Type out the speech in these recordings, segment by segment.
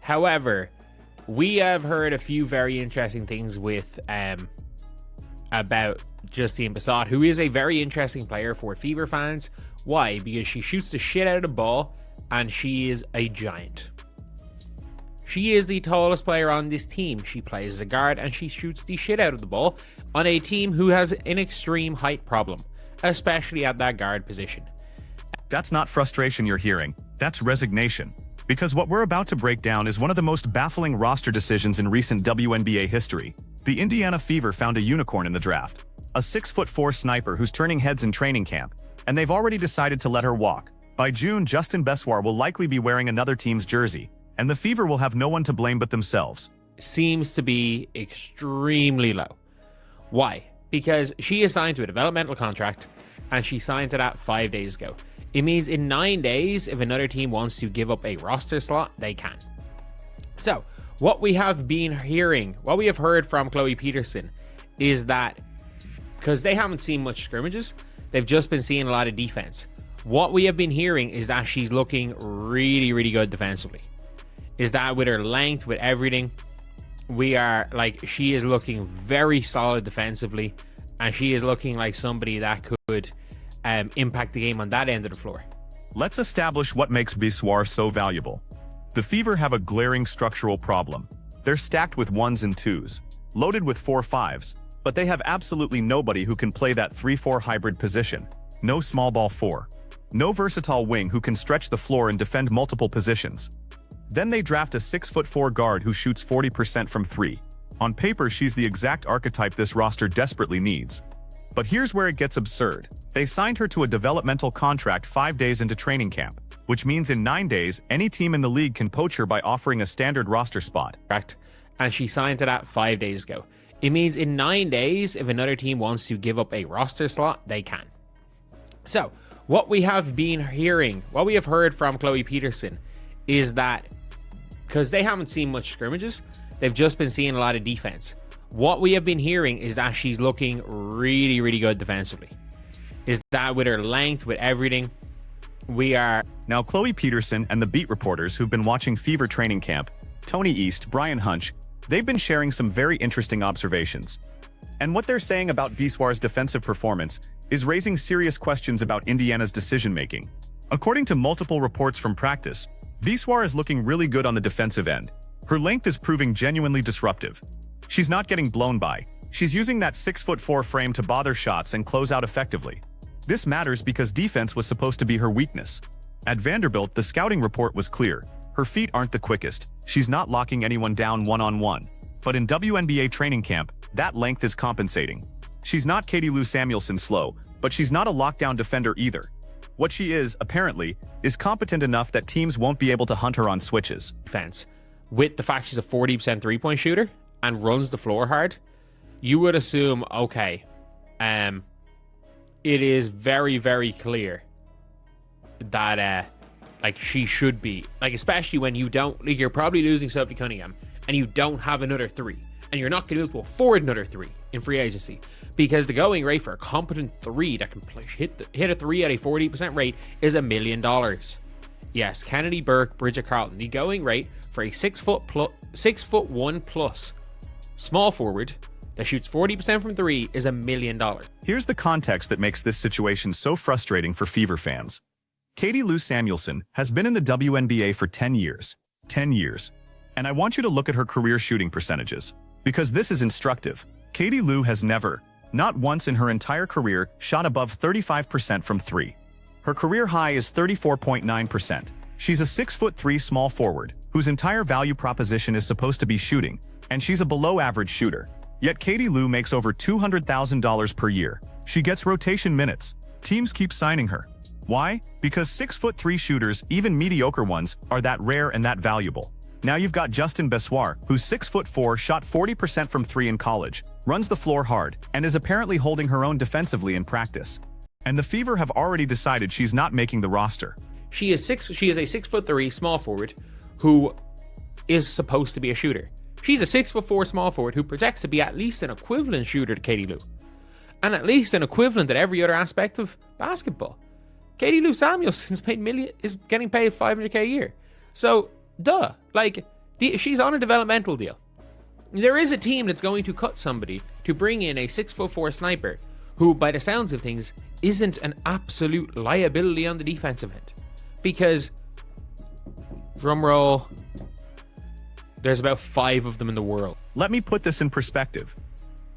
However, we have heard a few very interesting things with about Justine Bassett, who is a very interesting player for Fever fans. Why? Because she shoots the shit out of the ball, and she is a giant. She is the tallest player on this team. She plays as a guard, and she shoots the shit out of the ball on a team who has an extreme height problem, especially at that guard position. That's not frustration you're hearing. That's resignation. Because what we're about to break down is one of the most baffling roster decisions in recent WNBA history. The Indiana Fever found a unicorn in the draft. A 6'4" sniper who's turning heads in training camp, and they've already decided to let her walk. By June, Justine Bassett will likely be wearing another team's jersey, and the Fever will have no one to blame but themselves. Seems to be extremely low. Why? Because she is signed to a developmental contract, and she signed to that 5 days ago. It means in 9 days, if another team wants to give up a roster slot, they can. So, what we have been hearing, what we have heard from Chloe Peterson, is that because they haven't seen much scrimmages, they've just been seeing a lot of defense. What we have been hearing is that she's looking really, really good defensively. Is that with her length, with everything, she is looking very solid defensively, and she is looking like somebody that could impact the game on that end of the floor. Let's establish what makes Bassett so valuable. The Fever have a glaring structural problem. They're stacked with 1s and 2s, loaded with 4-5s, but they have absolutely nobody who can play that 3-4 hybrid position. No small ball 4. No versatile wing who can stretch the floor and defend multiple positions. Then they draft a 6'4" guard who shoots 40% from 3. On paper, she's the exact archetype this roster desperately needs. But here's where it gets absurd. They signed her to a developmental contract 5 days into training camp, which means in 9 days, any team in the league can poach her by offering a standard roster spot. Correct. And she signed to that 5 days ago. It means in 9 days, if another team wants to give up a roster slot, they can. So, what we have been hearing, what we have heard from Chloe Peterson, is that because they haven't seen much scrimmages, they've just been seeing a lot of defense. What we have been hearing is that she's looking really, really good defensively. Is that with her length, with everything, Now, Chloe Peterson and the beat reporters who've been watching Fever training camp, Tony East, Brian Hunch, they've been sharing some very interesting observations. And what they're saying about Bassett's defensive performance is raising serious questions about Indiana's decision-making. According to multiple reports from practice, Bassett is looking really good on the defensive end. Her length is proving genuinely disruptive. She's not getting blown by. She's using that 6'4" frame to bother shots and close out effectively. This matters because defense was supposed to be her weakness. At Vanderbilt, the scouting report was clear. Her feet aren't the quickest. She's not locking anyone down one-on-one. But in WNBA training camp, that length is compensating. She's not Katie Lou Samuelson slow, but she's not a lockdown defender either. What she is, apparently, is competent enough that teams won't be able to hunt her on switches. Defense. With the fact she's a 40% three-point shooter and runs the floor hard, you would assume, okay, it is very, very clear that, she should be, especially when you don't, you're probably losing Sophie Cunningham, and you don't have another 3, and you're not going to be able to afford another 3 in free agency, because the going rate for a competent 3 that can hit a 3 at a 40% rate is $1 million. Yes, Kennedy Burke, Bridget Carlton, the going rate for a 6'1" plus small forward that shoots 40% from 3 is $1 million. Here's the context that makes this situation so frustrating for Fever fans. Katie Lou Samuelson has been in the WNBA for 10 years. 10 years. And I want you to look at her career shooting percentages, because this is instructive. Katie Lou has never, not once in her entire career, shot above 35% from 3. Her career high is 34.9%. She's a 6'3" small forward, whose entire value proposition is supposed to be shooting, and she's a below-average shooter. Yet Katie Lou makes over $200,000 per year. She gets rotation minutes. Teams keep signing her. Why? Because 6'3" shooters, even mediocre ones, are that rare and that valuable. Now you've got Justine Bassett, who's 6'4", shot 40% from 3 in college, runs the floor hard, and is apparently holding her own defensively in practice. And the Fever have already decided she's not making the roster. She is a 6'3" small forward who is supposed to be a shooter. She's a 6'4" small forward who projects to be at least an equivalent shooter to Katie Lou, and at least an equivalent at every other aspect of basketball. Katie Lou Samuelson's is getting paid $500K a year. So, She's on a developmental deal. There is a team that's going to cut somebody to bring in a 6'4" sniper who, by the sounds of things, isn't an absolute liability on the defensive end. Because, drumroll, there's about 5 of them in the world. Let me put this in perspective.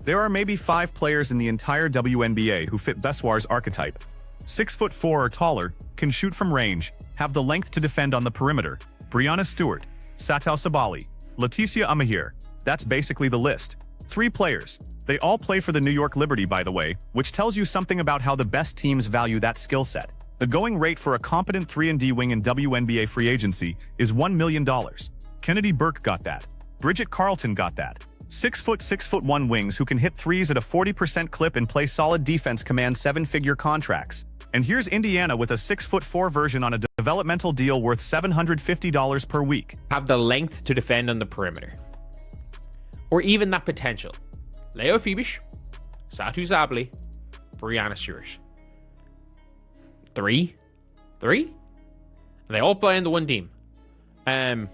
There are maybe 5 players in the entire WNBA who fit Beswar's archetype. 6'4" or taller, can shoot from range, have the length to defend on the perimeter. Breanna Stewart, Satau Sabali, Leticia Amahir. That's basically the list. 3 players. They all play for the New York Liberty, by the way, which tells you something about how the best teams value that skill set. The going rate for a competent 3-and-D wing in WNBA free agency is $1 million. Kennedy Burke got that. Bridget Carlton got that. 6'1" wings who can hit threes at a 40% clip and play solid defense command 7-figure contracts. And here's Indiana with a 6'4" version on a developmental deal worth $750 per week. Have the length to defend on the perimeter. Or even that potential. Leo Phoebish, Satu Sabli, Breanna Stewart. 3? And they all play in the one team. 3.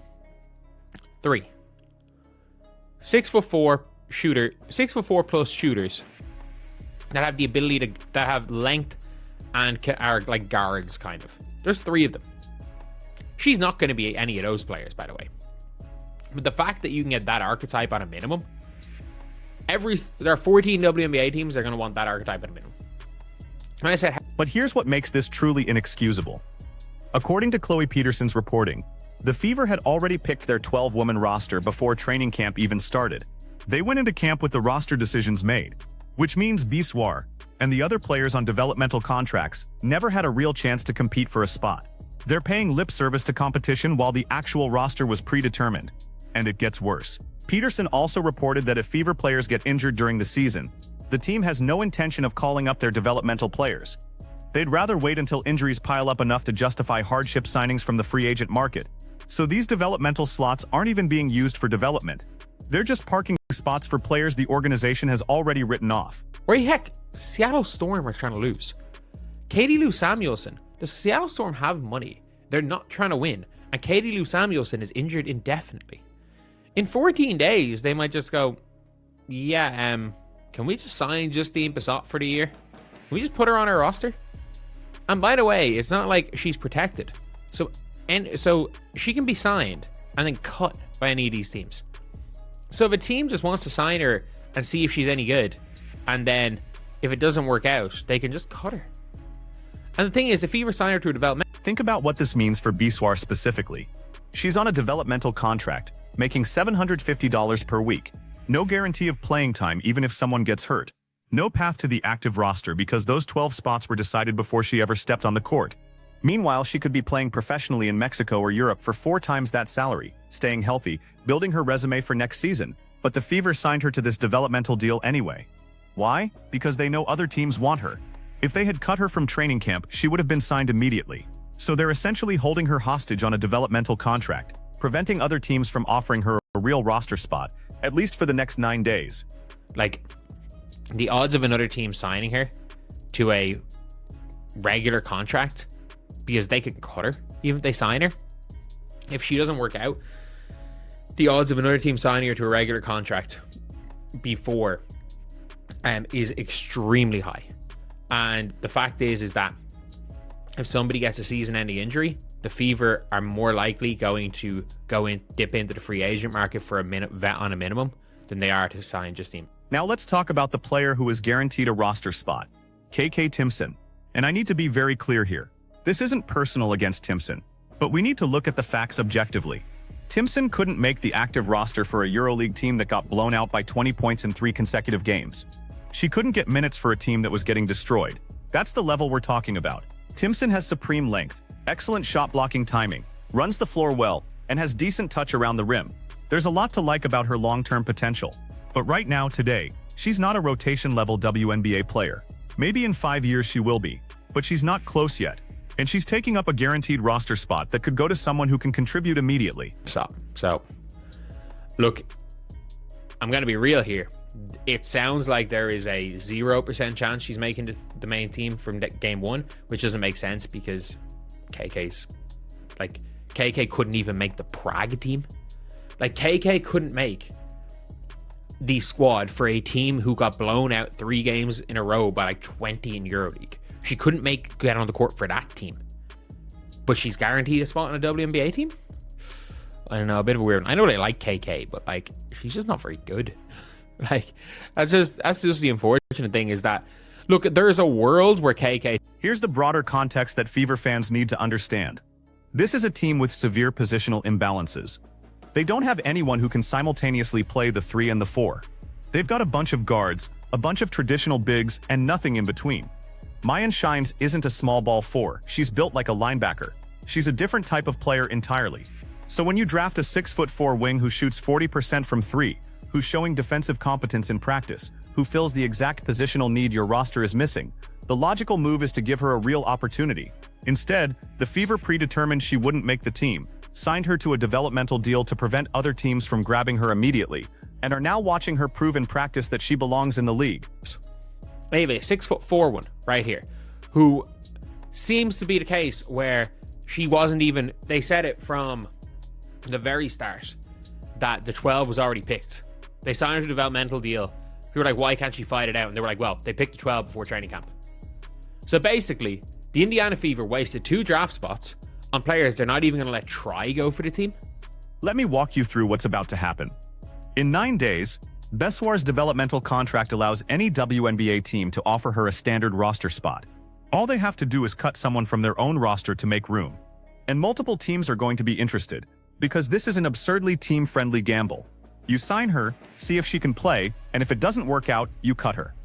6'4" shooter, 6'4" plus shooters that have the ability to, that have length and are like guards, kind of. There's 3 of them. She's not going to be any of those players, by the way. But the fact that you can get that archetype on a minimum, there are 14 WNBA teams that are going to want that archetype at a minimum. And I said, but here's what makes this truly inexcusable. According to Chloe Peterson's reporting, the Fever had already picked their 12-woman roster before training camp even started. They went into camp with the roster decisions made, which means Beswar and the other players on developmental contracts never had a real chance to compete for a spot. They're paying lip service to competition while the actual roster was predetermined. And it gets worse. Peterson also reported that if Fever players get injured during the season, the team has no intention of calling up their developmental players. They'd rather wait until injuries pile up enough to justify hardship signings from the free agent market. So these developmental slots aren't even being used for development. They're just parking spots for players the organization has already written off. Or heck, Seattle Storm are trying to lose. Katie Lou Samuelson. Does Seattle Storm have money? They're not trying to win. And Katie Lou Samuelson is injured indefinitely. In 14 days, they might just go, yeah, can we just sign Justine Bissott for the year? Can we just put her on our roster? And by the way, it's not like she's protected. So she can be signed and then cut by any of these teams. So if a team just wants to sign her and see if she's any good, and then if it doesn't work out, they can just cut her. And the thing is, the Fever sign her to a development. Think about what this means for Beswar specifically. She's on a developmental contract, making $750 per week. No guarantee of playing time even if someone gets hurt. No path to the active roster because those 12 spots were decided before she ever stepped on the court. Meanwhile, she could be playing professionally in Mexico or Europe for 4 times that salary, staying healthy, building her resume for next season. But the Fever signed her to this developmental deal anyway. Why? Because they know other teams want her. If they had cut her from training camp, she would have been signed immediately. So they're essentially holding her hostage on a developmental contract, preventing other teams from offering her a real roster spot, at least for the next 9 days. Like, the odds of another team signing her to a regular contract, because they could cut her, even if they sign her, if she doesn't work out, the odds of another team signing her to a regular contract before is extremely high. And the fact is that if somebody gets a season-ending injury, the Fever are more likely going to dip into the free agent market for a vet on a minimum than they are to sign Justine. Now let's talk about the player who is guaranteed a roster spot, KK Timpson. And I need to be very clear here. This isn't personal against Timpson, but we need to look at the facts objectively. Timpson couldn't make the active roster for a EuroLeague team that got blown out by 20 points in 3 consecutive games. She couldn't get minutes for a team that was getting destroyed. That's the level we're talking about. Timpson has supreme length, excellent shot blocking timing, runs the floor well, and has decent touch around the rim. There's a lot to like about her long-term potential. But right now, today, she's not a rotation-level WNBA player. Maybe in 5 years she will be, but she's not close yet. And she's taking up a guaranteed roster spot that could go to someone who can contribute immediately. So, look, I'm going to be real here. It sounds like there is a 0% chance she's making the main team from game 1, which doesn't make sense because KK couldn't even make the Prague team. Like, KK couldn't make the squad for a team who got blown out 3 games in a row by like 20 in EuroLeague. She couldn't get on the court for that team. But she's guaranteed a spot on a WNBA team? I don't know, a bit of a weird one. I know they like KK, but like, she's just not very good. Like, that's just the unfortunate thing, is that, look, there's a world where KK... Here's the broader context that Fever fans need to understand. This is a team with severe positional imbalances. They don't have anyone who can simultaneously play the 3 and the 4. They've got a bunch of guards, a bunch of traditional bigs, and nothing in between. Mayan Shines isn't a small ball 4, she's built like a linebacker. She's a different type of player entirely. So when you draft a 6'4" wing who shoots 40% from 3, who's showing defensive competence in practice, who fills the exact positional need your roster is missing, the logical move is to give her a real opportunity. Instead, the Fever predetermined she wouldn't make the team, signed her to a developmental deal to prevent other teams from grabbing her immediately, and are now watching her prove in practice that she belongs in the league. Maybe a 6'4" one right here, who seems to be the case where she wasn't even... They said it from the very start that the 12 was already picked. They signed her to a developmental deal. We were like, why can't she fight it out? And they were like, well, they picked the 12 before training camp. So basically, the Indiana Fever wasted 2 draft spots on players they're not even going to let try go for the team. Let me walk you through what's about to happen. In 9 days, Beswar's developmental contract allows any WNBA team to offer her a standard roster spot. All they have to do is cut someone from their own roster to make room. And multiple teams are going to be interested, because this is an absurdly team-friendly gamble. You sign her, see if she can play, and if it doesn't work out, you cut her.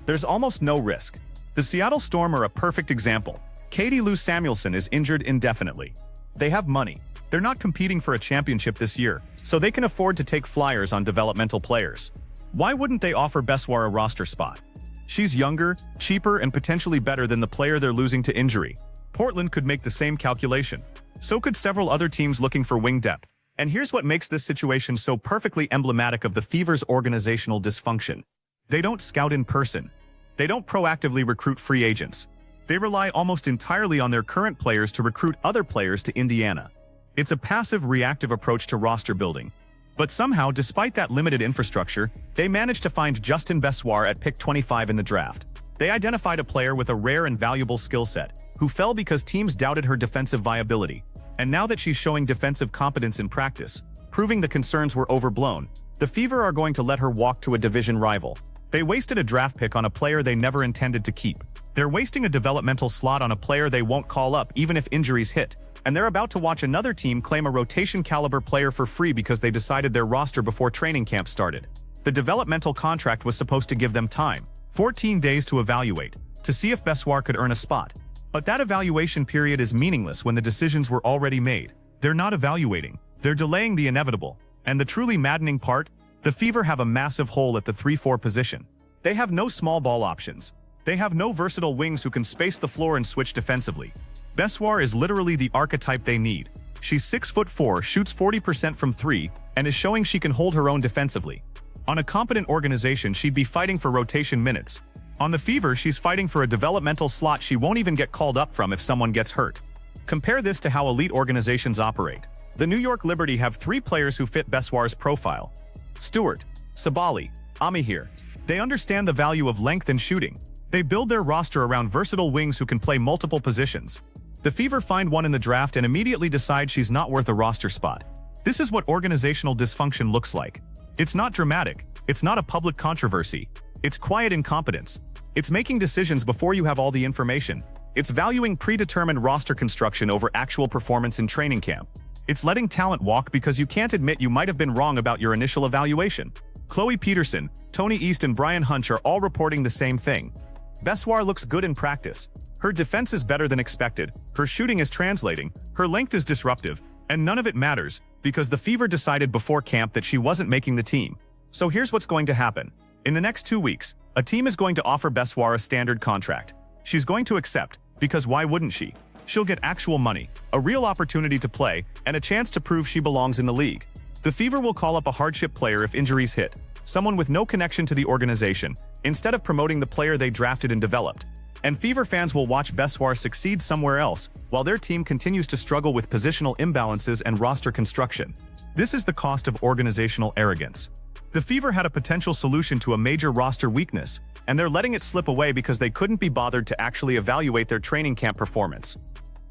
There's almost no risk. The Seattle Storm are a perfect example. Katie Lou Samuelson is injured indefinitely. They have money. They're not competing for a championship this year, so they can afford to take flyers on developmental players. Why wouldn't they offer Beswar a roster spot? She's younger, cheaper, and potentially better than the player they're losing to injury. Portland could make the same calculation. So could several other teams looking for wing depth. And here's what makes this situation so perfectly emblematic of the Fever's organizational dysfunction. They don't scout in person. They don't proactively recruit free agents. They rely almost entirely on their current players to recruit other players to Indiana. It's a passive, reactive approach to roster building. But somehow, despite that limited infrastructure, they managed to find Justin Beswar at pick 25 in the draft. They identified a player with a rare and valuable skill set, who fell because teams doubted her defensive viability. And now that she's showing defensive competence in practice, proving the concerns were overblown, the Fever are going to let her walk to a division rival. They wasted a draft pick on a player they never intended to keep. They're wasting a developmental slot on a player they won't call up even if injuries hit. And they're about to watch another team claim a rotation-caliber player for free because they decided their roster before training camp started. The developmental contract was supposed to give them time, 14 days to evaluate, to see if Beswar could earn a spot. But that evaluation period is meaningless when the decisions were already made. They're not evaluating. They're delaying the inevitable. And the truly maddening part? The Fever have a massive hole at the 3-4 position. They have no small ball options. They have no versatile wings who can space the floor and switch defensively. Beswar is literally the archetype they need. She's 6'4", shoots 40% from 3, and is showing she can hold her own defensively. On a competent organization, she'd be fighting for rotation minutes. On the Fever, she's fighting for a developmental slot she won't even get called up from if someone gets hurt. Compare this to how elite organizations operate. The New York Liberty have 3 players who fit Beswar's profile: Stewart, Sabali, Amihir. They understand the value of length and shooting. They build their roster around versatile wings who can play multiple positions. The Fever find one in the draft and immediately decide she's not worth a roster spot. This is what organizational dysfunction looks like. It's not dramatic. It's not a public controversy. It's quiet incompetence. It's making decisions before you have all the information. It's valuing predetermined roster construction over actual performance in training camp. It's letting talent walk because you can't admit you might have been wrong about your initial evaluation. Chloe Peterson, Tony East, and Brian Hunch are all reporting the same thing. Beswar looks good in practice. Her defense is better than expected, her shooting is translating, her length is disruptive, and none of it matters because the Fever decided before camp that she wasn't making the team. So here's what's going to happen. In the next 2 weeks, a team is going to offer Beswar a standard contract. She's going to accept, because why wouldn't she? She'll get actual money, a real opportunity to play, and a chance to prove she belongs in the league. The Fever will call up a hardship player if injuries hit, someone with no connection to the organization, instead of promoting the player they drafted and developed. And Fever fans will watch Bessoir succeed somewhere else, while their team continues to struggle with positional imbalances and roster construction. This is the cost of organizational arrogance. The Fever had a potential solution to a major roster weakness, and they're letting it slip away because they couldn't be bothered to actually evaluate their training camp performance.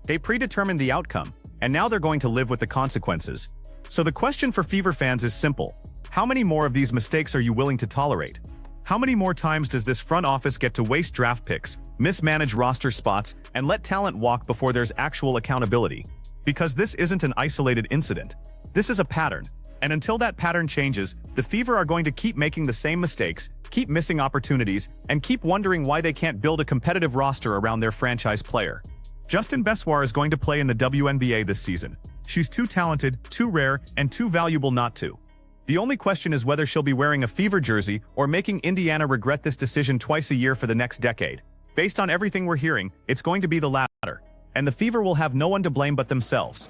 They predetermined the outcome, and now they're going to live with the consequences. So the question for Fever fans is simple. How many more of these mistakes are you willing to tolerate? How many more times does this front office get to waste draft picks, mismanage roster spots, and let talent walk before there's actual accountability? Because this isn't an isolated incident. This is a pattern. And until that pattern changes, the Fever are going to keep making the same mistakes, keep missing opportunities, and keep wondering why they can't build a competitive roster around their franchise player. Justin Bessoir is going to play in the WNBA this season. She's too talented, too rare, and too valuable not to. The only question is whether she'll be wearing a Fever jersey or making Indiana regret this decision twice a year for the next decade. Based on everything we're hearing, it's going to be the latter. And the Fever will have no one to blame but themselves.